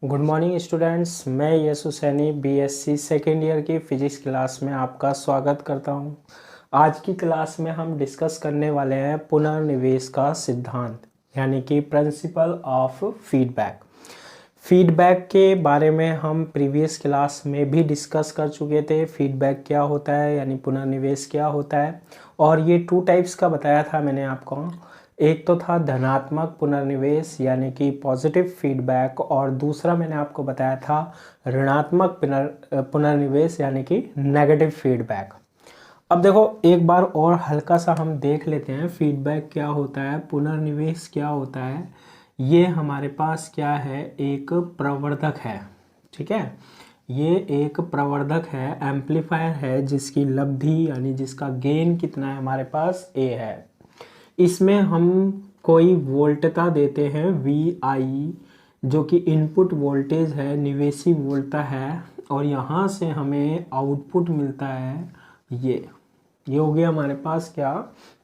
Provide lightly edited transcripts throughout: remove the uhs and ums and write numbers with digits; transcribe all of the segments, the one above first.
Good morning students, मैं Yashu Saini BSc second year की physics class में आपका स्वागत करता हूं। आज की क्लास में हम डिस्कस करने वाले हैं पुनर्निवेश का सिद्धांत यानी कि प्रिंसिपल ऑफ फीडबैक। फीडबैक के बारे में हम प्रीवियस क्लास में भी डिस्कस कर चुके थे। फीडबैक क्या होता है यानी पुनर्निवेश क्या होता है, और ये 2 टाइप्स का बताया था मैंने आपको। एक तो था धनात्मक पुनर्निवेश यानी कि पॉजिटिव फीडबैक, और दूसरा मैंने आपको बताया था ऋणात्मक पुनर्निवेश यानी कि नेगेटिव फीडबैक। अब देखो एक बार और हल्का सा हम देख लेते हैं फीडबैक क्या होता है, पुनर्निवेश क्या होता है। ये हमारे पास क्या है, एक प्रवर्धक है। ठीक है, ये एक प्रवर्धक है, एम्पलीफायर है, जिसकी लब्धि यानी जिसका गेन कितना है हमारे पास ए है। इसमें हम कोई वोल्टता देते हैं VI, जो कि इनपुट वोल्टेज है, निवेशी वोल्टता है, और यहाँ से हमें आउटपुट मिलता है ये हो गया हमारे पास क्या,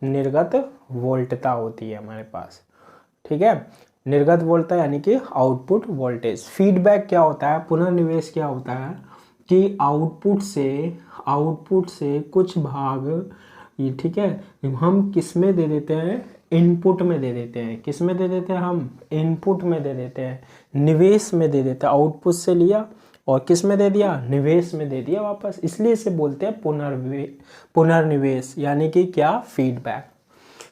निर्गत वोल्टता होती है हमारे पास। ठीक है, निर्गत वोल्टता यानी कि आउटपुट वोल्टेज। फीडबैक क्या होता है, पुनर्निवेश क्या होता है कि आउटपुट से कुछ भाग ये, ठीक है, हम किस में दे देते हैं, इनपुट में दे देते हैं। किस में दे देते हैं, हम इनपुट में दे देते हैं, निवेश में दे देते हैं। आउटपुट से लिया और किस में दे दिया, निवेश में दे दिया वापस, इसलिए इसे बोलते हैं पुनर्निवेश यानी कि क्या, फीडबैक।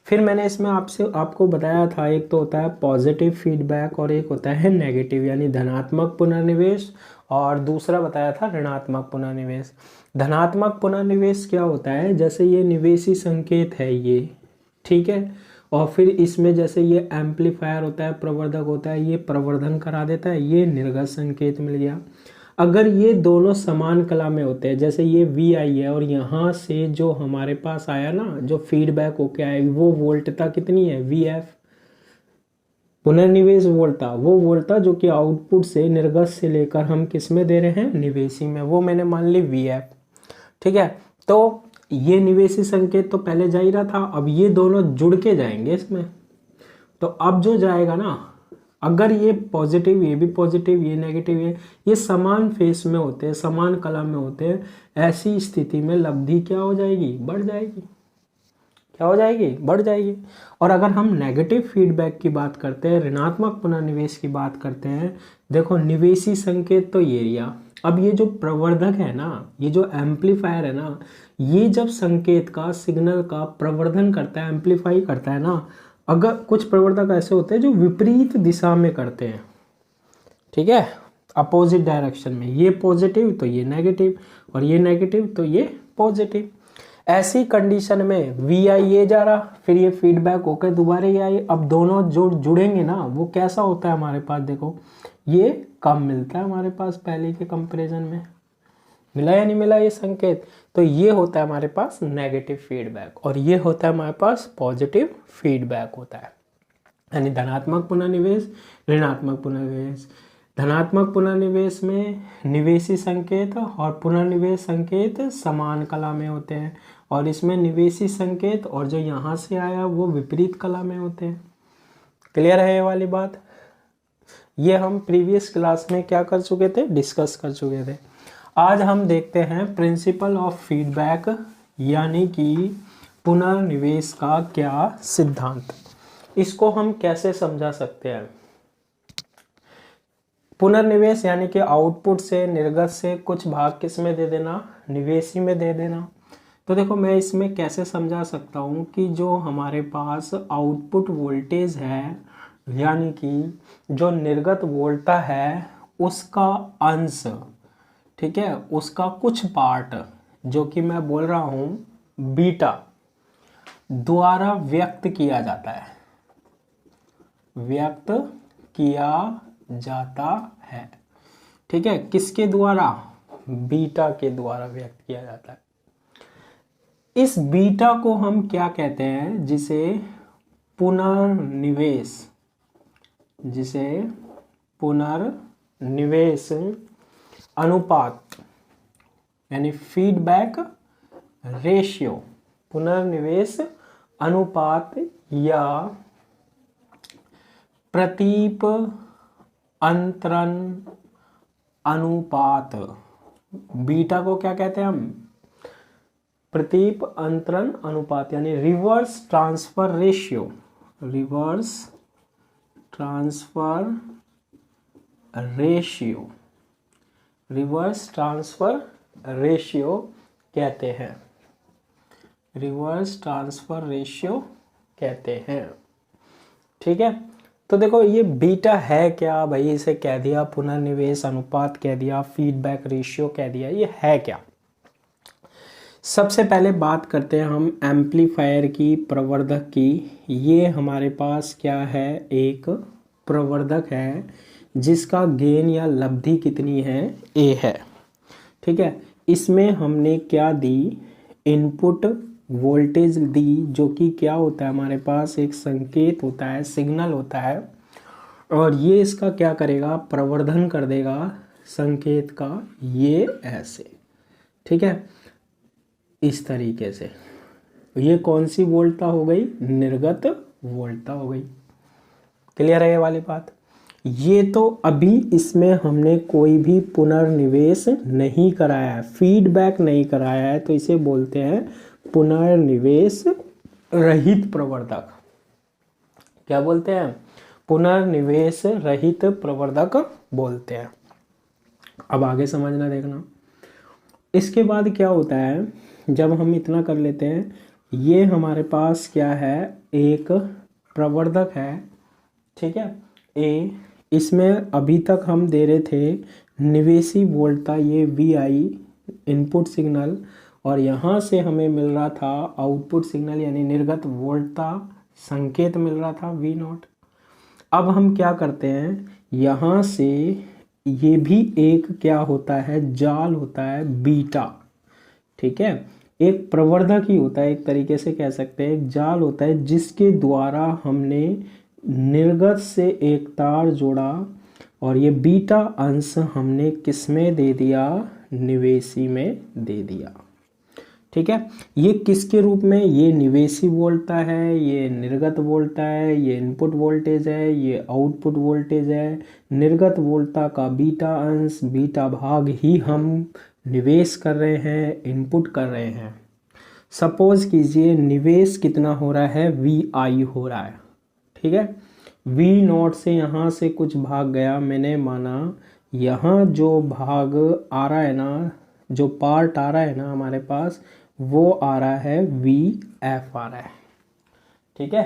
फिर मैंने इसमें आपको बताया था, एक तो होता है पॉजिटिव फीडबैक और एक होता है नेगेटिव यानी धनात्मक पुनर्निवेश, और दूसरा बताया था ऋणात्मक पुनर्निवेश। धनात्मक पुनर्निवेश क्या होता है, जैसे ये निवेशी संकेत है ये, ठीक है, और फिर इसमें जैसे ये एम्पलीफायर होता है, प्रवर्धक होता है, ये प्रवर्धन करा देता है, ये निर्गत संकेत मिल गया। अगर ये दोनों समान कला में होते हैं, जैसे ये VI है और यहाँ से जो हमारे पास आया ना, जो फीडबैक होके आया, वो वोल्टता कितनी है, VF, पुनर्निवेश वोल्टता, वो वोल्टता जो कि आउटपुट से निर्गत से लेकर हम किस में दे रहे हैं, निवेशी में, वो मैंने मान ली VF। ठीक है, तो ये निवेशी संकेत तो पहले जा ही रहा था, अब ये दोनों जुड़ के जाएंगे इसमें। तो अब जो जाएगा ना, अगर ये पॉजिटिव, ये भी पॉजिटिव, ये नेगेटिव, ये समान फेस में होते हैं, समान कला में होते हैं, ऐसी स्थिति में लब्धि क्या हो जाएगी, बढ़ जाएगी। क्या हो जाएगी, बढ़ जाएगी। और अगर हम नेगेटिव फीडबैक की बात करते हैं, ऋणात्मक पुनर्निवेश की बात करते हैं, देखो निवेशी संकेत तो ये रिया। अब ये जो प्रवर्धक है ना, ये जो एम्पलीफायर है ना, ये जब संकेत का, सिग्नल का प्रवर्धन करता है, एम्पलीफाई करता है ना, अगर कुछ प्रवर्धक ऐसे होते हैं जो विपरीत दिशा में करते हैं, ठीक है, अपोजिट डायरेक्शन में, ये पॉजिटिव तो ये नेगेटिव, और ये नेगेटिव तो ये पॉजिटिव। ऐसी कंडीशन में VI ये जा रहा, फिर ये फीडबैक होकर दोबारा ये आई, अब दोनों जो जुड़ेंगे ना, वो कैसा होता है हमारे पास, देखो ये कम मिलता है हमारे पास पहले के कंपैरिजन में, मिला या नहीं मिला ये संकेत। तो ये होता है हमारे पास नेगेटिव फीडबैक, और ये होता है हमारे पास पॉजिटिव फीडबैक होता है, यानी धनात्मक पुनर्निवेश, ऋणात्मक पुनर्निवेश। धनात्मक पुनर्निवेश में निवेशी संकेत और पुनर्निवेश संकेत समान कला में होते हैं, और इसमें निवेशी संकेत और जो यहाँ से आया वो विपरीत कला में होते हैं। क्लियर है ये वाली बात। ये हम प्रीवियस क्लास में क्या कर चुके थे, डिस्कस कर चुके थे। आज हम देखते हैं प्रिंसिपल ऑफ फीडबैक यानी कि पुनर्निवेश का क्या सिद्धांत। इसको हम कैसे समझा सकते हैं। पुनर्निवेश यानी कि आउटपुट से, निर्गत से कुछ भाग किस में दे देना, निवेशी में दे देना। तो देखो मैं इसमें कैसे समझा सकता हूँ कि जो हमारे पास आउटपुट वोल्टेज है, यानी कि जो निर्गत वोल्टता है, उसका अंश, ठीक है, उसका कुछ पार्ट जो कि मैं बोल रहा हूँ बीटा द्वारा व्यक्त किया जाता है, व्यक्त किया जाता है। ठीक है, किसके द्वारा, बीटा के द्वारा व्यक्त किया जाता है। इस बीटा को हम क्या कहते हैं, जिसे पुनर्निवेश, जिसे पुनर्निवेश अनुपात यानी फीडबैक रेशियो, पुनर्निवेश अनुपात या प्रतीप अंतरण अनुपात, बीटा को क्या कहते हैं हम, प्रतीप अंतरण अनुपात यानी reverse transfer ratio, reverse transfer ratio, reverse transfer ratio कहते हैं, रिवर्स ट्रांसफर रेशियो कहते हैं। ठीक है, तो देखो ये बीटा है क्या भाई, इसे कह दिया पुनर्निवेश अनुपात कह दिया, फीडबैक रेशियो कह दिया, ये है क्या। सबसे पहले बात करते हैं हम एम्पलीफायर की, प्रवर्धक की। ये हमारे पास क्या है, एक प्रवर्धक है जिसका गेन या लब्धि कितनी है, ए है। ठीक है, इसमें हमने क्या दी, इनपुट वोल्टेज दी, जो कि क्या होता है हमारे पास एक संकेत होता है, सिग्नल होता है, और ये इसका क्या करेगा, प्रवर्धन कर देगा संकेत का, ये ऐसे। ठीक है, इस तरीके से। ये कौन सी वोल्टता हो गई, निर्गत वोल्टता हो गई। क्लियर है ये वाली बात। ये तो अभी इसमें हमने कोई भी पुनर्निवेश नहीं कराया है, फीडबैक नहीं कराया है, तो इसे बोलते हैं पुनर्निवेश रहित प्रवर्धक। क्या बोलते हैं, पुनर्निवेश रहित प्रवर्धक बोलते हैं। अब आगे समझना देखना। इसके बाद क्या होता है, जब हम इतना कर लेते हैं, ये हमारे पास क्या है, एक प्रवर्धक है। ठीक है, ए, इसमें अभी तक हम दे रहे थे निवेशी वोल्टता, ये वी आई इनपुट सिग्नल, और यहाँ से हमें मिल रहा था आउटपुट सिग्नल यानी निर्गत वोल्टता संकेत मिल रहा था वी नॉट। अब हम क्या करते हैं, यहाँ से ये भी एक क्या होता है, जाल होता है बीटा। ठीक है, एक प्रवर्धक ही होता है, एक तरीके से कह सकते हैं, एक जाल होता है जिसके द्वारा हमने निर्गत से एक तार जोड़ा, और ये बीटा अंश हमने किस में दे दिया, निवेशी में दे दिया। ठीक है, ये किसके रूप में, ये निवेशी वोल्टता है, ये निर्गत वोल्टता है, ये इनपुट वोल्टेज है, ये आउटपुट वोल्टेज है। निर्गत वोल्टता का बीटा अंश, बीटा भाग ही हम निवेश कर रहे हैं, इनपुट कर रहे हैं। सपोज कीजिए निवेश कितना हो रहा है, वी आई हो रहा है। ठीक है, वी नॉट से यहाँ से कुछ भाग गया, मैंने माना यहाँ जो भाग आ रहा है ना, जो पार्ट आ रहा है ना हमारे पास, वो आ रहा है वी एफ आ रहा है। ठीक है,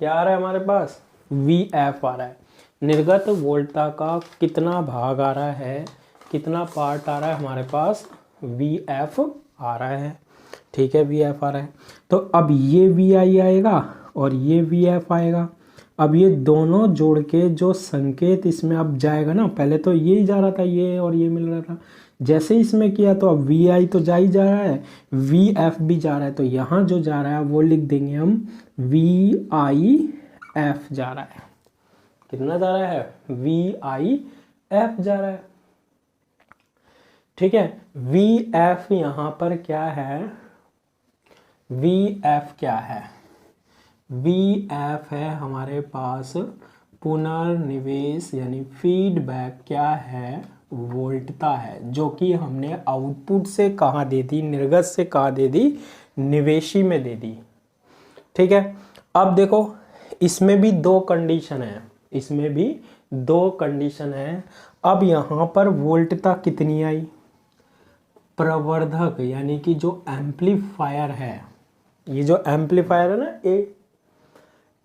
क्या आ रहा है हमारे पास, वी एफ आ रहा है। निर्गत वोल्टता का कितना भाग आ रहा है, कितना पार्ट आ रहा है हमारे पास, वी एफ आ रहा है। ठीक है, वी एफ आ रहा है, तो अब ये वी आई आएगा और ये वी एफ आएगा। अब ये दोनों जोड़ के जो संकेत इसमें अब जाएगा ना, पहले तो ये ही जा रहा था, ये और ये मिल रहा था, जैसे इसमें किया तो अब वी आई तो जा ही जा रहा है, वी एफ भी जा रहा है, तो यहाँ जो जा रहा है वो लिख देंगे हम वी आई एफ जा रहा है। कितना जा रहा है, वी आई एफ जा रहा है। ठीक है, वी एफ यहाँ पर क्या है, वी एफ क्या है, वी एफ है हमारे पास पुनर्निवेश यानी फीडबैक क्या है, वोल्टता है, जो कि हमने आउटपुट से कहाँ दे दी, निर्गत से कहाँ दे दी, निवेशी में दे दी। ठीक है, अब देखो इसमें भी दो कंडीशन है, इसमें भी दो कंडीशन है। अब यहाँ पर वोल्टता कितनी आई, प्रवर्धक यानी कि जो एम्पलीफायर है, ये जो एम्पलीफायर है ना, ए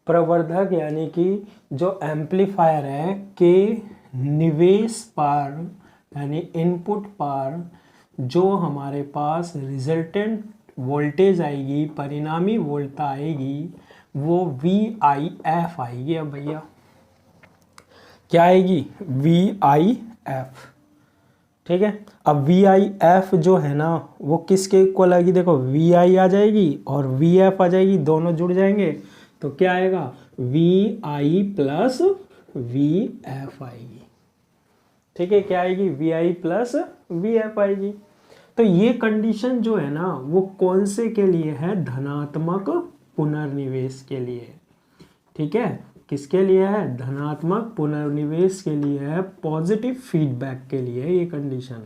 प्रवर्धक यानी कि जो एम्पलीफायर है के निवेश पर यानी इनपुट पर जो हमारे पास रिजल्टेंट वोल्टेज आएगी, परिणामी वोल्टता आएगी, वो वी आई एफ आएगी। अब भैया क्या आएगी, वी आई एफ। ठीक है, अब वी आई एफ जो है ना वो किसके इक्वल आएगी, देखो वी आई आ जाएगी और वी एफ आ जाएगी, दोनों जुड़ जाएंगे तो क्या आएगा, V I plus V F आएगी। ठीक है, क्या आएगी, V I plus V F आएगी। तो ये कंडीशन जो है ना वो कौन से के लिए है, धनात्मक पुनर्निवेश के लिए। ठीक है, किसके लिए है? धनात्मक पुनर्निवेश के लिए है, पॉजिटिव फीडबैक के लिए है ये कंडीशन।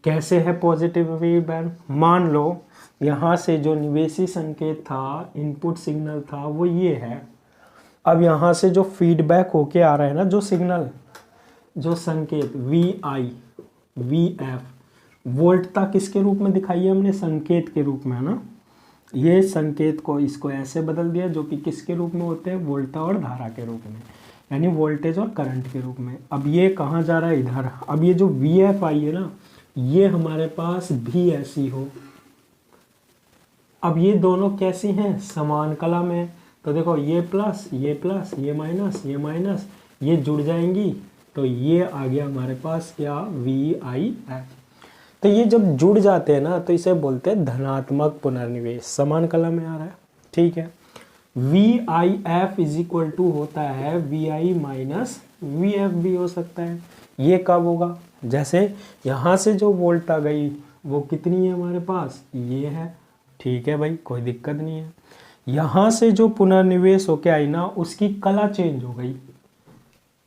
कैसे है पॉजिटिव फीडबैक? मान लो यहाँ से जो निवेशी संकेत था, इनपुट सिग्नल था, वो ये है। अब यहाँ से जो फीडबैक होके आ रहा है ना, जो सिग्नल, जो संकेत VI VF, वोल्टता किसके रूप में दिखाई है हमने? संकेत के रूप में, है ना। ये संकेत को, इसको ऐसे बदल दिया, जो कि किसके रूप में होते हैं? वोल्टा और धारा के रूप में, यानी वोल्टेज और करंट के रूप में। अब ये कहाँ जा रहा है? इधर। अब ये जो VF आई है ना, ये हमारे पास भी ऐसी हो। अब ये दोनों कैसी हैं? समान कला में। तो देखो ये प्लस, ये माइनस, ये माइनस, ये जुड़ जाएंगी, तो ये आ गया हमारे पास क्या? VIF। तो ये जब जुड़ जाते हैं ना, तो इसे बोलते हैं धनात्मक पुनर्निवेश, समान कला में आ रहा है। ठीक है। VIF इज इक्वल टू होता है VI माइनस VF भी हो सकता है। ये कब होगा? जैसे यहाँ से जो वोल्ट आ गई वो कितनी है हमारे पास? ये है। ठीक है भाई, कोई दिक्कत नहीं है। यहाँ से जो पुनर्निवेश होके आई ना, उसकी कला चेंज हो गई,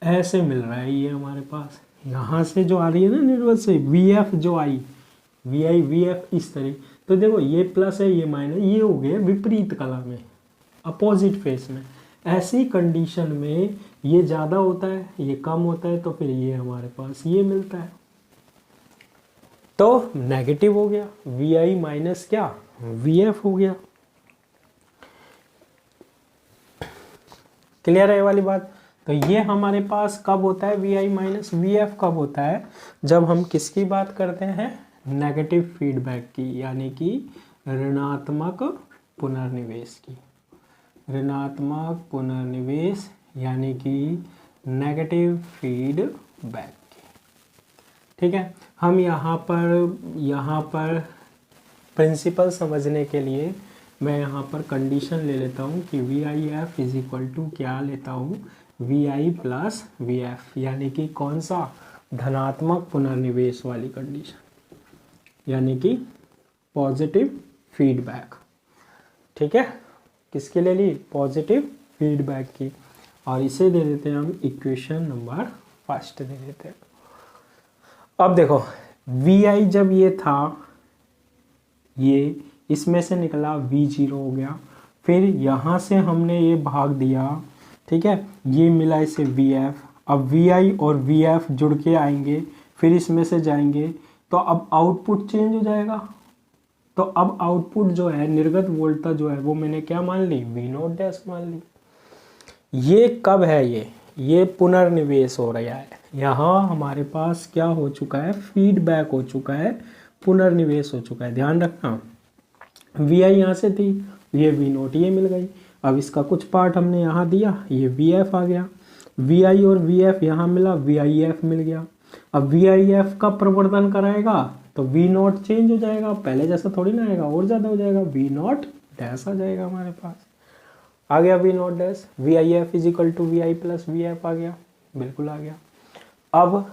ऐसे मिल रहा है ये हमारे पास। यहाँ से जो आ रही है ना निर्वत से, VF जो आई, VI VF इस तरह, तो देखो ये प्लस है, ये माइनस, ये हो गया विपरीत कला में, अपोजिट फेस में। ऐसी कंडीशन में ये ज़्यादा होता है, ये कम होता है, तो फिर ये हमारे पास ये मिलता है, तो नेगेटिव हो गया। VI माइनस क्या? VF हो गया। क्लियर है ये वाली बात? तो ये हमारे पास कब होता है? VI माइनस VF कब होता है? जब हम किसकी बात करते हैं? नेगेटिव फीडबैक की, यानी कि ऋणात्मक पुनर्निवेश की। ऋणात्मक पुनर्निवेश यानी कि नेगेटिव फीडबैक की। ठीक है। हम यहाँ पर प्रिंसिपल समझने के लिए मैं यहाँ पर कंडीशन ले लेता हूँ कि VIF इज इक्वल टू क्या लेता हूँ? VI प्लस VF, यानी कि कौन सा? धनात्मक पुनर्निवेश वाली कंडीशन, यानी कि पॉजिटिव फीडबैक। ठीक है। किसके ले ली? पॉजिटिव फीडबैक की। और इसे दे देते हैं हम इक्वेशन नंबर फर्स्ट दे देते हैं। अब देखो VI जब ये था, ये इसमें से निकला, V0 हो गया। फिर यहाँ से हमने ये भाग दिया, ठीक है, ये मिला इसे VF। अब VI और VF जुड़ के आएंगे, फिर इसमें से जाएंगे, तो अब आउटपुट चेंज हो जाएगा। तो अब आउटपुट जो है, निर्गत वोल्टता जो है, वो मैंने क्या मान ली? V0 डैश मान ली। ये कब है? ये पुनर्निवेश हो रहा है। यहाँ हमारे पास क्या हो चुका है? फीडबैक हो चुका है, पुनर्निवेश हो चुका है। ध्यान रखना, VI यहाँ से थी, ये V0 ये मिल गई। अब इसका कुछ पार्ट हमने यहाँ दिया, ये VF आ गया। VI और VF यहाँ मिला, VIF मिल गया। अब VIF का प्रवर्धन कराएगा तो V0 चेंज हो जाएगा, पहले जैसा थोड़ी ना आएगा, और ज़्यादा हो जाएगा, V0 डैश आ जाएगा हमारे पास। आ गया V0 dash. VIF is equal to VI plus VF आ गया, बिल्कुल आ गया। अब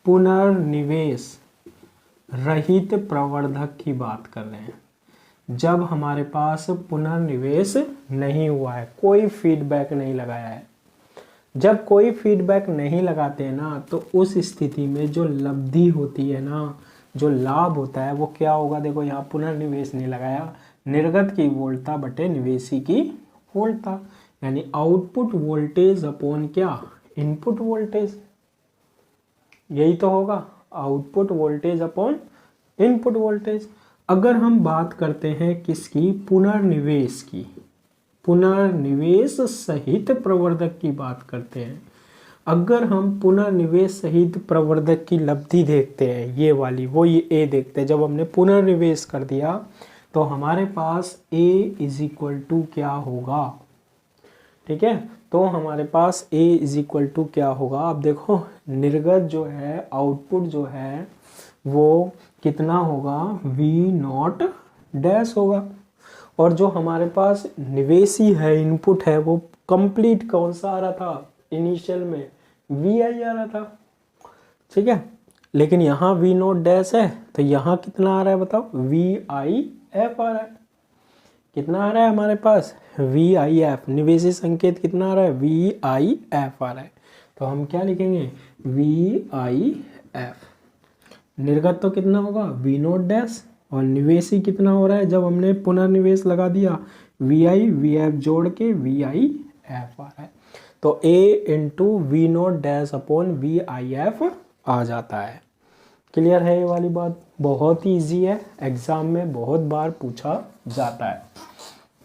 पुनर्निवेश रहित प्रवर्धक की बात कर रहे हैं। जब हमारे पास पुनर्निवेश नहीं हुआ है, कोई फीडबैक नहीं लगाया है, जब कोई फीडबैक नहीं लगाते हैं ना, तो उस स्थिति में जो लब्धि होती है ना, जो लाभ होता है, वो क्या होगा? देखो यहाँ पुनर्निवेश नहीं लगाया, निर्गत की वोल्टता बटे निवेशी की वोल्टता, यानी आउटपुट वोल्टेज अपॉन क्या? Input voltage. यही तो होगा, output voltage upon input voltage. अगर हम बात करते हैं किसकी? पुनर्निवेश की, पुनर्निवेश सहित प्रवर्धक की बात करते हैं। अगर हम पुनर्निवेश सहित प्रवर्धक की लब्धि देखते हैं, ये वाली, वो ये A देखते हैं, जब हमने पुनर्निवेश कर दिया तो हमारे पास A इज इक्वल टू क्या होगा? ठीक है, तो हमारे पास A इज इक्वल टू क्या होगा? अब देखो निर्गत जो है, आउटपुट जो है, वो कितना होगा? V0 डैश होगा। और जो हमारे पास निवेशी है, इनपुट है, वो कंप्लीट कौन सा आ रहा था? इनिशियल में VI आ रहा था। ठीक है, लेकिन यहाँ V0 डैश है, तो यहाँ कितना आ रहा है बताओ? VIF आ रहा है। कितना आ रहा है हमारे पास VIF, निवेशी संकेत कितना आ रहा है VIF आ रहा है। तो हम क्या लिखेंगे VIF। निर्गत तो कितना होगा V नोट डैश, और निवेशी कितना हो रहा है जब हमने पुनर्निवेश लगा दिया VIF जोड़ के VIF आ रहा है। तो A into V not dash upon VIF आ जाता है। क्लियर है ये वाली बात? बहुत ही ईजी है, एग्जाम में बहुत बार पूछा जाता है।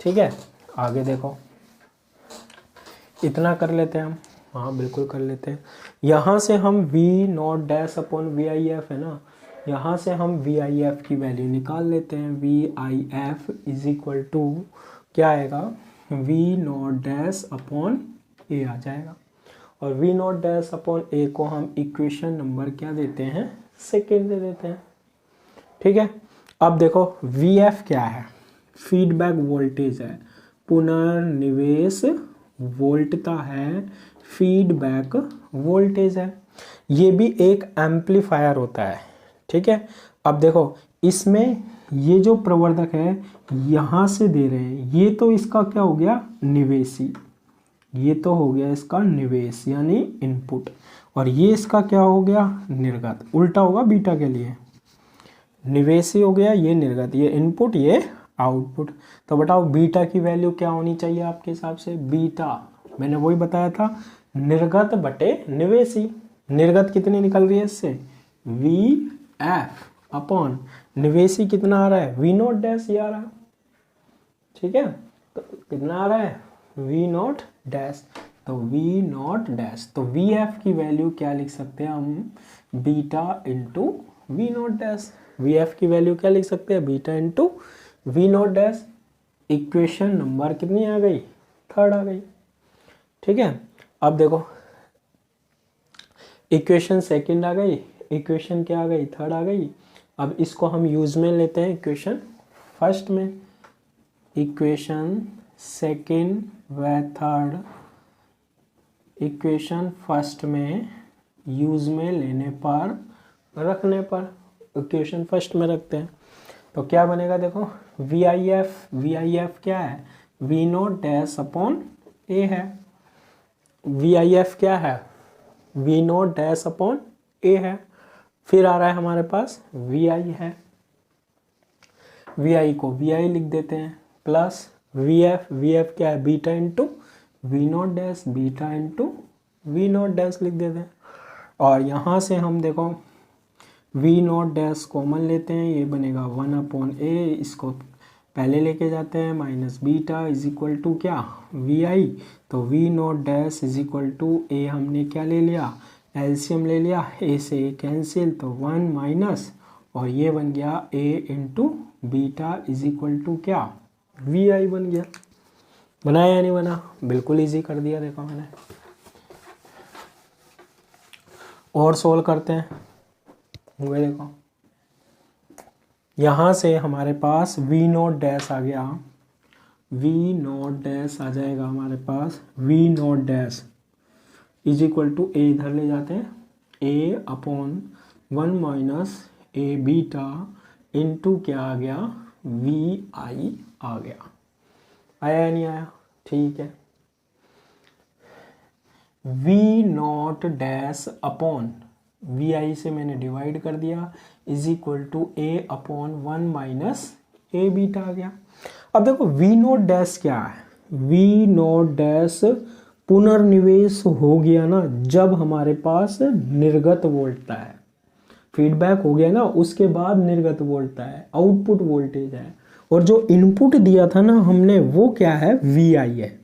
ठीक है, आगे देखो, इतना कर लेते हैं हम। हाँ बिल्कुल कर लेते हैं। यहाँ से हम V not dash upon VIF है ना, यहाँ से हम VIF की वैल्यू निकाल लेते हैं। VIF इज इक्वल टू क्या आएगा V not dash upon A आ जाएगा, और V not dash upon A को हम इक्वेशन नंबर क्या देते हैं, सेकेंड दे देते हैं। ठीक है, अब देखो VF क्या है, फीडबैक वोल्टेज है, पुनर्निवेश वोल्टता है, फीडबैक वोल्टेज है। ये भी एक एम्पलीफायर होता है। ठीक है, अब देखो इसमें ये जो प्रवर्धक है यहाँ से दे रहे हैं, ये तो इसका क्या हो गया निवेशी, ये तो हो गया इसका निवेश यानी इनपुट, और ये इसका क्या हो गया निर्गत। उल्टा होगा बीटा के लिए, निवेशी हो गया ये निर्गत, ये इनपुट ये आउटपुट। तो बताओ बीटा की वैल्यू क्या होनी चाहिए आपके हिसाब से? बीटा मैंने वही बताया था, निर्गत बटे निवेशी। निर्गत कितनी निकल रही है इससे VF अपॉन निवेशी कितना आ रहा है V नोट डैश, ये आ रहा है। ठीक है, तो कितना आ रहा है V नोट डैश, तो V नोट डैश, तो VF की वैल्यू क्या लिख सकते हैं हम, beta into V not dash. VF की वैल्यू क्या लिख सकते हैं, beta into V not dash. Equation number कितनी आ गई, थर्ड आ गई। ठीक है, अब देखो इक्वेशन सेकंड आ गई, इक्वेशन क्या आ गई, थर्ड आ गई। अब इसको हम यूज में लेते हैं इक्वेशन फर्स्ट में। इक्वेशन सेकंड व थर्ड इक्वेशन फर्स्ट में यूज में लेने पर, रखने पर, इक्वेशन फर्स्ट में रखते हैं तो क्या बनेगा, देखो VIF क्या है V not dash upon A है। VIF क्या है V not dash upon A है। फिर आ रहा है हमारे पास VI है, VI को VI लिख देते हैं, प्लस VF क्या है beta into V not dash, beta into V not dash लिख देते हैं। और यहाँ से हम देखो V नोट डैश कॉमन लेते हैं, ये बनेगा 1 अपॉन A, इसको पहले लेके जाते हैं, minus beta is equal to क्या VI, तो V not dash is equal to A हमने क्या ले लिया, एलसीएम ले लिया, A से A कैंसिल, तो 1 माइनस, और ये बन गया A into beta is equal to क्या VI बन गया। बनाया या नहीं बना? बिल्कुल इजी कर दिया, देखो मैंने। और सोल्व करते हैं, हुए देखो, यहाँ से हमारे पास V नोट डैश आ गया, V नोट डैश आ जाएगा हमारे पास, V not dash is equal to A इधर ले जाते हैं, A upon 1 minus A beta into क्या आ गया VI आ गया। आया या नहीं आया? ठीक है, V not dash upon VI से मैंने डिवाइड कर दिया is equal to A upon 1 minus A beta आ गया। अब देखो V नोट डैश क्या है, V नोट डैश पुनर्निवेश हो गया ना जब हमारे पास निर्गत वोल्टता है, फीडबैक हो गया ना उसके बाद निर्गत वोल्टता है, आउटपुट वोल्टेज है, और जो इनपुट दिया था ना हमने वो क्या है VI है।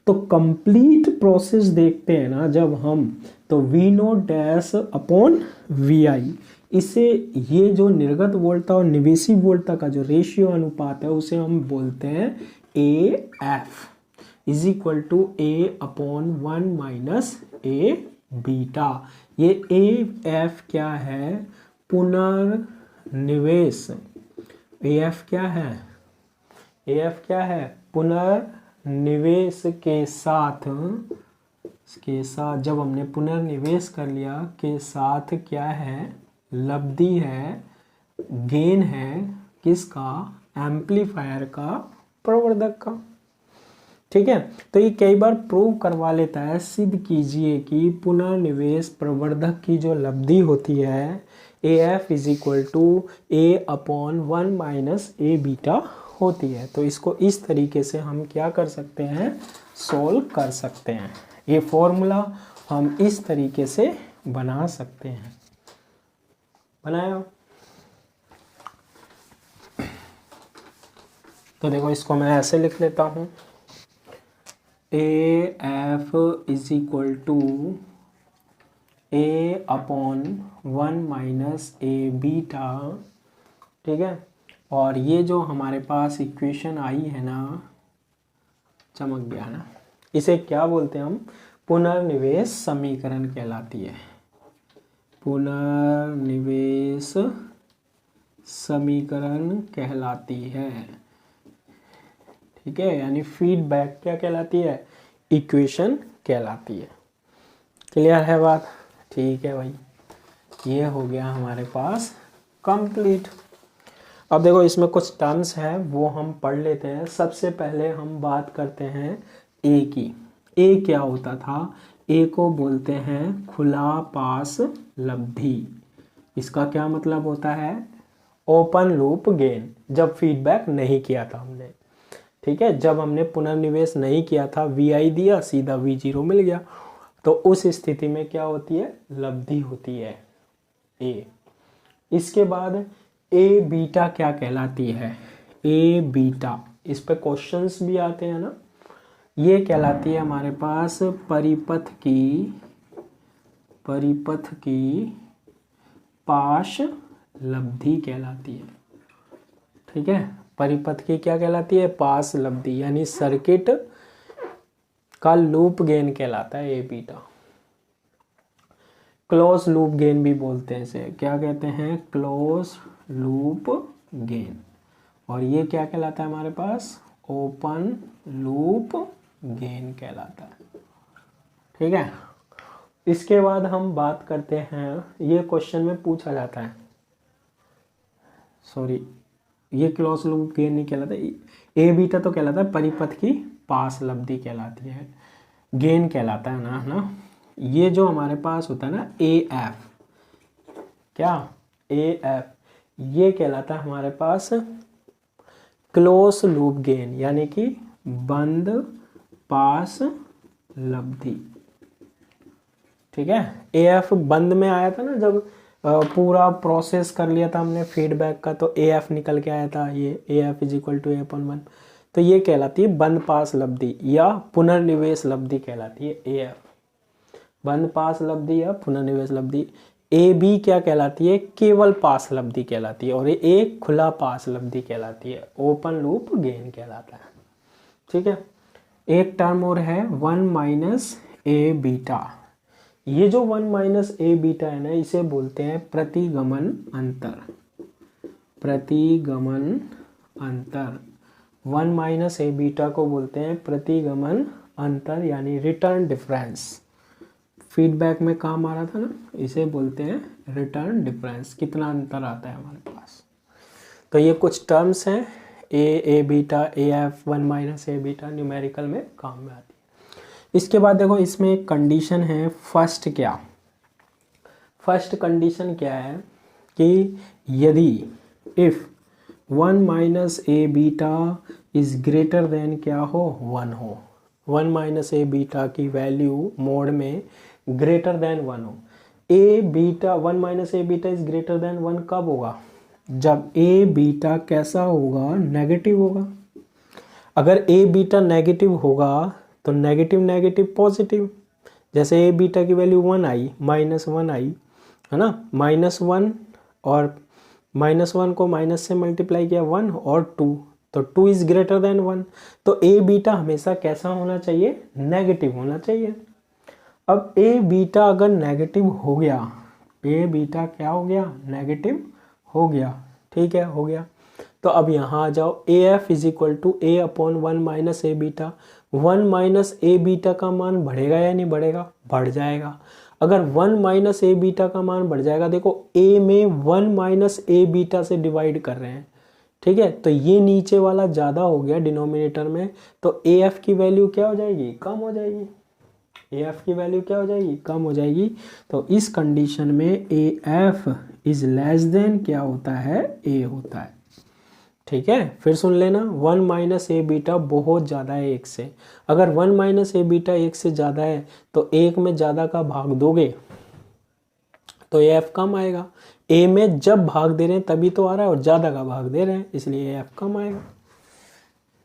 तो कंप्लीट प्रोसेस देखते हैं ना जब हम, तो V not dash upon VI, इसे ये जो निर्गत वोल्टता और निवेशी वोल्टता का जो रेशियो अनुपात है उसे हम बोलते हैं AF is equal to A upon 1 minus A beta. ये AF क्या है, पुनर्निवेश। AF क्या है, AF क्या है, पुनर्निवेश के साथ जब हमने पुनर्निवेश कर लिया के साथ क्या है, लब्धि है, गेन है, किसका, एम्पलीफायर का प्रवर्धक का। ठीक है, तो ये कई बार प्रूव करवा लेता है। सिद्ध कीजिए कि पुनर्निवेश प्रवर्धक की जो लब्धि होती है AF is equal to A/1 minus A beta होती है। तो इसको इस तरीके से हम क्या कर सकते हैं, सोल्व कर सकते हैं। ये फॉर्मूला हम इस तरीके से बना सकते हैं। बनाया? तो देखो इसको मैं ऐसे लिख लेता हूँ, AF is equal to A/1 minus A beta. ठीक है, और ये जो हमारे पास इक्वेशन आई है ना, चमक गया ना, इसे क्या बोलते हैं हम, पुनर्निवेश समीकरण कहलाती है। पुनर्निवेश समीकरण कहलाती है। ठीक है, यानी फीडबैक क्या कहलाती है, इक्वेशन कहलाती है। क्लियर है बात? ठीक है भाई, ये हो गया हमारे पास कंप्लीट। अब देखो इसमें कुछ टर्म्स हैं वो हम पढ़ लेते हैं। सबसे पहले हम बात करते हैं ए की। ए क्या होता था, ए को बोलते हैं खुला पास लब्धि। इसका क्या मतलब होता है, ओपन लूप गेन। जब फीडबैक नहीं किया था हमने, ठीक है, जब हमने पुनर्निवेश नहीं किया था, VI दिया, सीधा V0 मिल गया, तो उस स्थिति में क्या होती है, लब्धि होती है ए। इसके बाद ए बीटा क्या कहलाती है, ए बीटा, इस पे क्वेश्चंस भी आते हैं ना। ये कहलाती है हमारे पास परिपथ की पाश लब्धि कहलाती है। ठीक है, परिपथ की क्या कहलाती है, पास लब्धि, यानी सर्किट का लूप गेन कहलाता है ए बीटा। क्लोज लूप गेन भी बोलते हैं इसे, क्या कहते हैं, क्लोज लूप गेन। और ये क्या कहलाता है हमारे पास, ओपन लूप गेन कहलाता है। ठीक है, इसके बाद हम बात करते हैं, ये क्वेश्चन में पूछा जाता है, सॉरी ये क्लोज लूप गेन नहीं कहलाता, ए बीटा तो कहलाता है परिपथ की पास लब्धि कहलाती है, गेन कहलाता है ना। ये जो हमारे पास होता है ना AF, क्या AF, ये कहलाता है हमारे पास क्लोज लूप गेन, यानी कि बंद पास लब्धि। ठीक है, AF बंद में आया था ना, जब पूरा प्रोसेस कर लिया था हमने फीडबैक का, तो AF निकल के आया था, ये AF is equal to A/1। तो ये कहलाती है बंद पास लब्धि या पुनर्निवेश लब्धि कहलाती है AF, बंद पास लब्धि या पुनर्निवेश लब्धि। AB क्या कहलाती है, केवल पास लब्धि कहलाती है, और ये एक खुला पास लब्धि कहलाती है, ओपन लूप गेन कहलाता है। ठीक है, एक टर्म और है 1 माइनस A बीटा। ये जो 1 माइनस A बीटा है ना, इसे बोलते हैं प्रतिगमन अंतर। प्रतिगमन अंतर, 1 माइनस A बीटा को बोलते हैं प्रतिगमन अंतर, यानी रिटर्न डिफरेंस। फीडबैक में काम आ रहा था ना, इसे बोलते हैं रिटर्न डिफरेंस, कितना अंतर आता है हमारे पास। तो ये कुछ टर्म्स हैं, A beta, AF, 1 minus A beta, numerical में काम में आती है। इसके बाद देखो इसमें एक कंडीशन है, फर्स्ट कंडीशन क्या है कि यदि if 1 minus A beta is greater then क्या हो, 1 हो, 1 माइनस A बीटा की वैल्यू मोड में ग्रेटर देन 1 हो। A beta 1 minus A beta is greater then 1 कब होगा, जब A बीटा कैसा होगा, नेगेटिव होगा। अगर A बीटा नेगेटिव होगा तो नेगेटिव नेगेटिव पॉजिटिव, जैसे A बीटा की वैल्यू 1 आई, -1 आई, है ना, -1 और -1 को माइनस से मल्टीप्लाई किया 1 और 2, तो 2 इज ग्रेटर देन 1। तो A बीटा हमेशा कैसा होना चाहिए, नेगेटिव होना चाहिए। अब A बीटा अगर नेगेटिव हो गया, A बीटा क्या हो गया, नेगेटिव हो गया। ठीक है, हो गया। तो अब यहाँ आ जाओ, AF is equal to A/1 minus A beta. 1 minus A beta का मान बढ़ेगा या नहीं बढ़ेगा, बढ़ जाएगा। अगर 1 माइनस A बीटा का मान बढ़ जाएगा, देखो A में 1 माइनस A बीटा से डिवाइड कर रहे हैं, ठीक है, तो ये नीचे वाला ज़्यादा हो गया डिनोमिनेटर में, तो ए एफ की वैल्यू क्या हो जाएगी, कम हो जाएगी। ए एफ की वैल्यू क्या हो जाएगी, कम हो जाएगी। तो इस कंडीशन में ए एफ इज लेस देन क्या होता है, ए होता है। ठीक है, फिर सुन लेना, 1 माइनस ए बीटा बहुत ज़्यादा है एक से। अगर 1 माइनस ए बीटा एक से ज़्यादा है तो एक में ज़्यादा का भाग दोगे तो ए एफ कम आएगा। ए में जब भाग दे रहे हैं तभी तो आ रहा है, और ज़्यादा का भाग दे रहे हैं इसलिए ए एफ कम आएगा।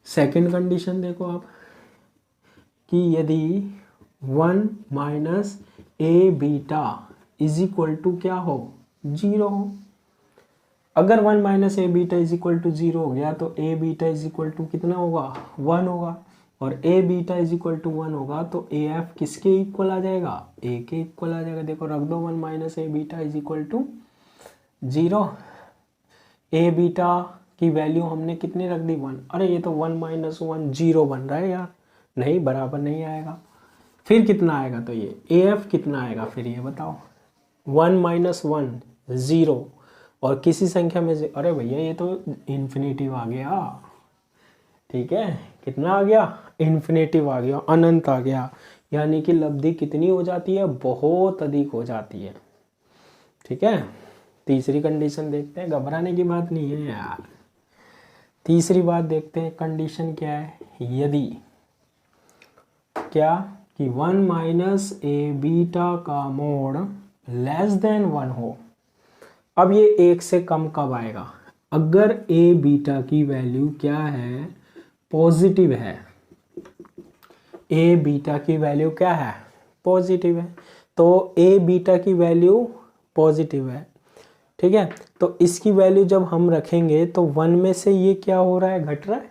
सेकेंड कंडीशन देखो आप, कि यदि 1 minus A beta is equal to क्या हो, 0 हो। अगर 1 minus A beta is equal to 0 हो गया तो A beta is equal to कितना होगा, 1 होगा। और A beta is equal to 1 होगा तो ए एफ किसके इक्वल आ जाएगा, ए के इक्वल आ जाएगा। देखो रख दो 1 minus A beta is equal to 0। A beta की वैल्यू हमने कितनी रख दी, 1। अरे ये तो 1 माइनस 1 0 बन रहा है यार, नहीं बराबर नहीं आएगा। फिर कितना आएगा, तो ये ए एफ कितना आएगा फिर ये बताओ, 1 माइनस 1 0, और किसी संख्या में से, अरे भैया ये तो इन्फिनेटिव आ गया। ठीक है, कितना आ गया, इन्फिनेटिव आ गया, अनंत आ गया। यानी कि लब्धि कितनी हो जाती है, बहुत अधिक हो जाती है। ठीक है, तीसरी कंडीशन देखते हैं, घबराने की बात नहीं है यार। तीसरी बात देखते हैं, कंडीशन क्या है, यदि क्या कि 1 माइनस ए बीटा का मोड लेस देन 1 हो। अब ये एक से कम कब आएगा, अगर ए बीटा की वैल्यू क्या है, पॉजिटिव है। ए बीटा की वैल्यू क्या है, पॉजिटिव है। तो ए बीटा की वैल्यू पॉजिटिव है, ठीक है। तो इसकी वैल्यू जब हम रखेंगे तो 1 में से ये क्या हो रहा है, घट रहा है।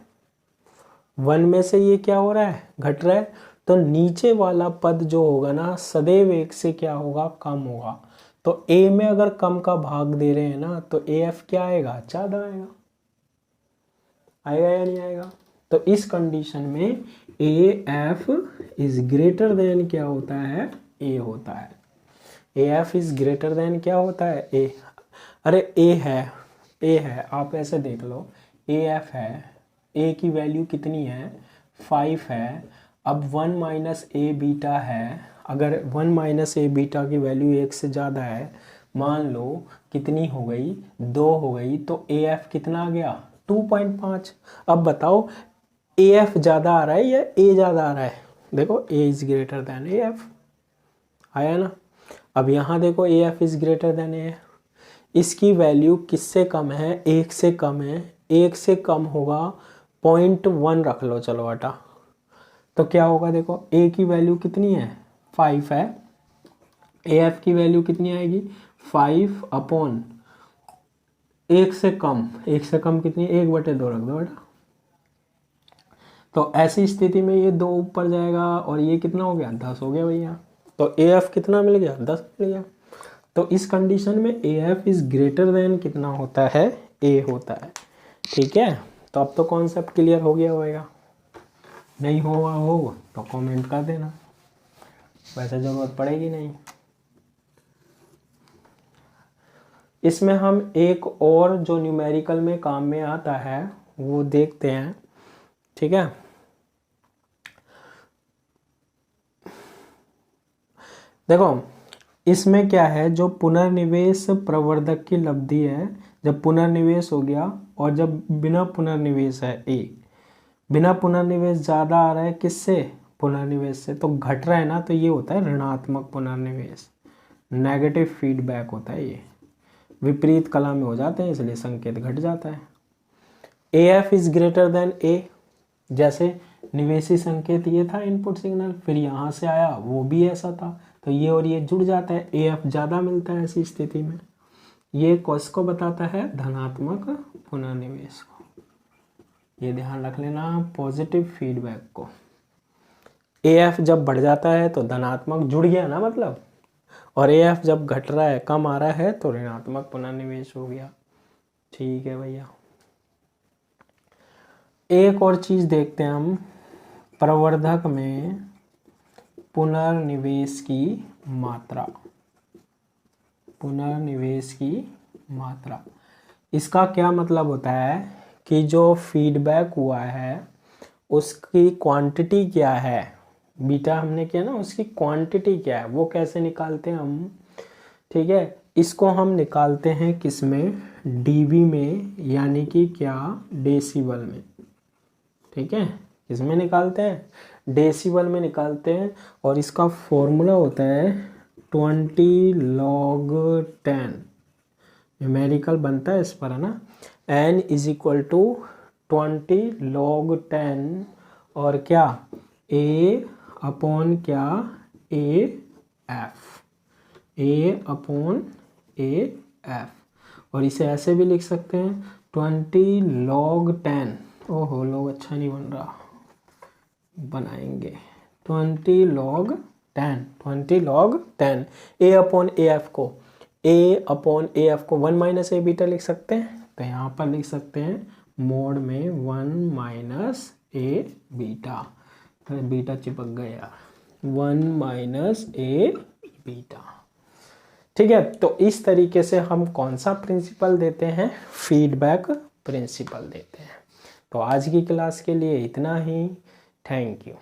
1 में से ये क्या हो रहा है, घट रहा है। तो नीचे वाला पद जो होगा ना, सदैव एक से क्या होगा, कम होगा। तो ए में अगर कम का भाग दे रहे हैं ना, तो ए एफ क्या आएगा, ज़्यादा आएगा। आएगा या नहीं आएगा। तो इस कंडीशन में ए एफ इज ग्रेटर देन क्या होता है, ए होता है। A F is greater then क्या होता है, ए। अरे ए है, आप ऐसे देख लो, ए एफ है, ए की वैल्यू कितनी है, 5 है। अब 1 माइनस ए बीटा है, अगर 1 माइनस ए बीटा की वैल्यू 1 से ज़्यादा है, मान लो कितनी हो गई, 2 हो गई, तो ए एफ कितना आ गया, 2.5। अब बताओ ए एफ ज़्यादा आ रहा है या ए ज़्यादा आ रहा है, देखो A is greater than A F, आया ना। अब यहाँ देखो A F is greater than A, इसकी वैल्यू किससे कम है, 1 से कम है। 1 से कम होगा 0.1 रख लो, चलो हटा। तो क्या होगा, देखो ए की वैल्यू कितनी है, 5 है। ए एफ की वैल्यू कितनी आएगी, 5 अपॉन 1 से कम, 1 से कम कितनी, 1/2 रख दो बेटा। तो ऐसी स्थिति में ये 2 ऊपर जाएगा और ये कितना हो गया, 10 हो गया भैया। तो ए एफ कितना मिल गया, 10 मिल गया। तो इस कंडीशन में ए एफ इज ग्रेटर देन कितना होता है, ए होता है। ठीक है, तो अब तो कॉन्सेप्ट क्लियर हो गया होगा। नहीं हुआ हो तो कमेंट कर देना, वैसे ज़रूरत पड़ेगी नहीं। इसमें हम एक और जो न्यूमेरिकल में काम में आता है वो देखते हैं। ठीक है, देखो इसमें क्या है, जो पुनर्निवेश प्रवर्धक की लब्धि है, जब पुनर्निवेश हो गया और जब बिना पुनर्निवेश है ए, बिना पुनर्निवेश ज़्यादा आ रहा है किससे, पुनर्निवेश से, तो घट रहा है ना, तो ये होता है ऋणात्मक पुनर्निवेश, नेगेटिव फीडबैक होता है। ये विपरीत कला में हो जाते हैं इसलिए संकेत घट जाता है। A F is greater than A, जैसे निवेशी संकेत ये था इनपुट सिग्नल, फिर यहाँ से आया वो भी ऐसा था, तो ये और ये जुड़ जाता है, ए एफ ज़्यादा मिलता है ऐसी स्थिति में। ये किसको बताता है, धनात्मक पुनर्निवेश को। ये ध्यान रख लेना, पॉजिटिव फीडबैक को। ए एफ जब बढ़ जाता है तो धनात्मक जुड़ गया ना मतलब, और ए एफ जब घट रहा है, कम आ रहा है, तो ऋणात्मक पुनर्निवेश हो गया। ठीक है भैया, एक और चीज देखते हैं हम, प्रवर्धक में पुनर्निवेश की मात्रा, पुनर्निवेश की मात्रा। इसका क्या मतलब होता है कि जो फीडबैक हुआ है उसकी क्वांटिटी क्या है, बीटा हमने किया ना, उसकी क्वांटिटी क्या है, वो कैसे निकालते हैं हम। ठीक है, इसको हम निकालते हैं किस में, डीबी में, यानी कि क्या, डेसिबल में। ठीक है, किस में निकालते हैं, डेसिबल में निकालते हैं। और इसका फॉर्मूला होता है 20 log 10, न्यूमेरिकल बनता है इस पर, है ना, n is equal to 20 log 10 और क्या, a अपॉन क्या, a f, a upon a f। और इसे ऐसे भी लिख सकते हैं 20 log 10, ओहो लोग अच्छा नहीं बन रहा, बनाएंगे 20 log 10, 20 log 10, a upon A F को, a अपॉन ए एफ को 1 माइनस ए बीटा लिख सकते हैं, तो यहाँ पर लिख सकते हैं मोड में 1 माइनस ए बीटा, तो बीटा चिपक गया 1 माइनस ए बीटा। ठीक है, तो इस तरीके से हम कौन सा प्रिंसिपल देते हैं, फीडबैक प्रिंसिपल देते हैं। तो आज की क्लास के लिए इतना ही, थैंक यू।